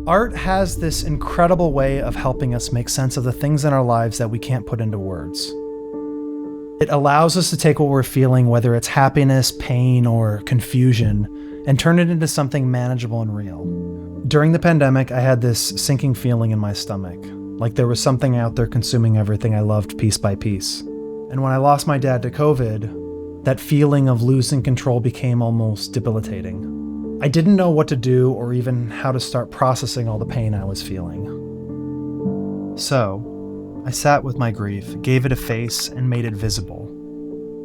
Art has this incredible way of helping us make sense of the things in our lives that we can't put into words. It allows us to take what we're feeling, whether it's happiness, pain, or confusion, and turn it into something manageable and real. During the pandemic, I had this sinking feeling in my stomach, like there was something out there consuming everything I loved piece by piece. And when I lost my dad to COVID, that feeling of losing control became almost debilitating. I didn't know what to do or even how to start processing all the pain I was feeling. So, I sat with my grief, gave it a face, and made it visible.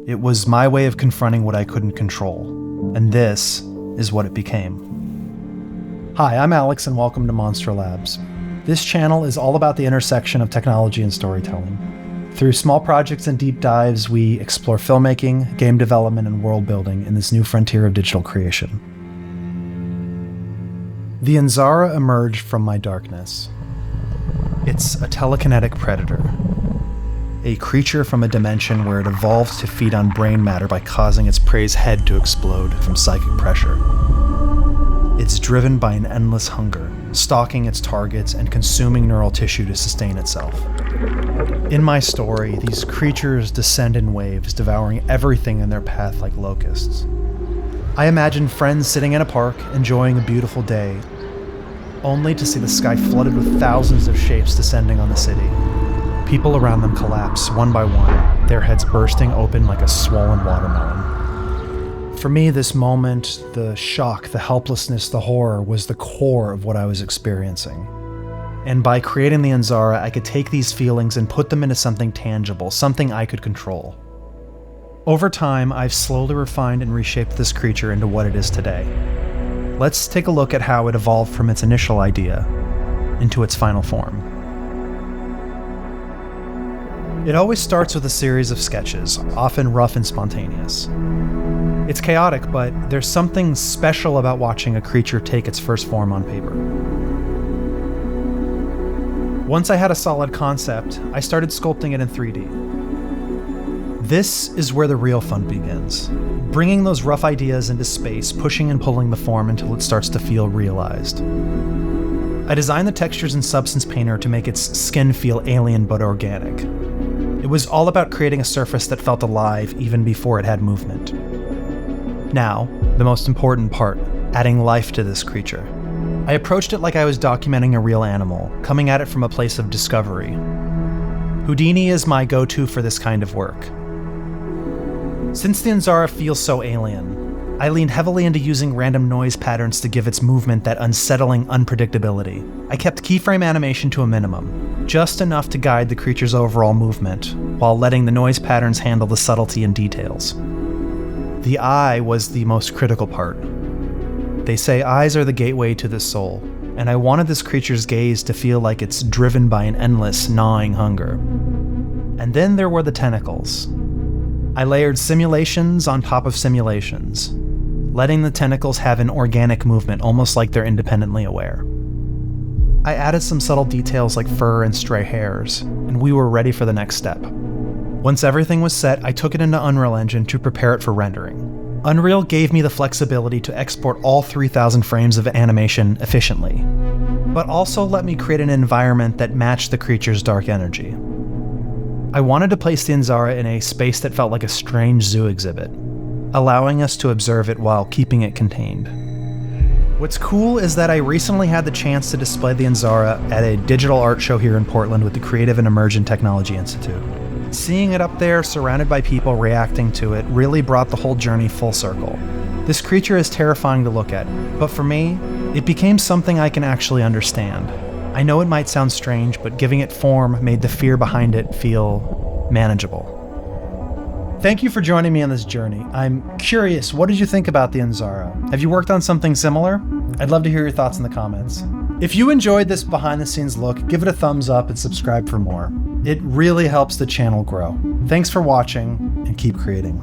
It was my way of confronting what I couldn't control, and this is what it became. Hi, I'm Alex and welcome to Monstro Labs. This channel is all about the intersection of technology and storytelling. Through small projects and deep dives, we explore filmmaking, game development, and world building in this new frontier of digital creation. The Anzara emerged from my darkness. It's a telekinetic predator, a creature from a dimension where it evolved to feed on brain matter by causing its prey's head to explode from psychic pressure. It's driven by an endless hunger, stalking its targets and consuming neural tissue to sustain itself. In my story, these creatures descend in waves, devouring everything in their path like locusts. I imagine friends sitting in a park, enjoying a beautiful day, only to see the sky flooded with thousands of shapes descending on the city. People around them collapse, one by one, their heads bursting open like a swollen watermelon. For me, this moment, the shock, the helplessness, the horror, was the core of what I was experiencing. And by creating the Anzara, I could take these feelings and put them into something tangible, something I could control. Over time, I've slowly refined and reshaped this creature into what it is today. Let's take a look at how it evolved from its initial idea into its final form. It always starts with a series of sketches, often rough and spontaneous. It's chaotic, but there's something special about watching a creature take its first form on paper. Once I had a solid concept, I started sculpting it in 3D. This is where the real fun begins. Bringing those rough ideas into space, pushing and pulling the form until it starts to feel realized. I designed the textures in Substance Painter to make its skin feel alien but organic. It was all about creating a surface that felt alive even before it had movement. Now, the most important part, adding life to this creature. I approached it like I was documenting a real animal, coming at it from a place of discovery. Houdini is my go-to for this kind of work. Since the Anzara feels so alien, I leaned heavily into using random noise patterns to give its movement that unsettling unpredictability. I kept keyframe animation to a minimum, just enough to guide the creature's overall movement, while letting the noise patterns handle the subtlety and details. The eye was the most critical part. They say eyes are the gateway to the soul, and I wanted this creature's gaze to feel like it's driven by an endless, gnawing hunger. And then there were the tentacles. I layered simulations on top of simulations, letting the tentacles have an organic movement, almost like they're independently aware. I added some subtle details like fur and stray hairs, and we were ready for the next step. Once everything was set, I took it into Unreal Engine to prepare it for rendering. Unreal gave me the flexibility to export all 3,000 frames of animation efficiently, but also let me create an environment that matched the creature's dark energy. I wanted to place the Anzara in a space that felt like a strange zoo exhibit, allowing us to observe it while keeping it contained. What's cool is that I recently had the chance to display the Anzara at a digital art show here in Portland with the Creative and Emergent Technology Institute. Seeing it up there, surrounded by people reacting to it, really brought the whole journey full circle. This creature is terrifying to look at, but for me, it became something I can actually understand. I know it might sound strange, but giving it form made the fear behind it feel manageable. Thank you for joining me on this journey. I'm curious, what did you think about the Anzara? Have you worked on something similar? I'd love to hear your thoughts in the comments. If you enjoyed this behind-the-scenes look, give it a thumbs up and subscribe for more. It really helps the channel grow. Thanks for watching, and keep creating.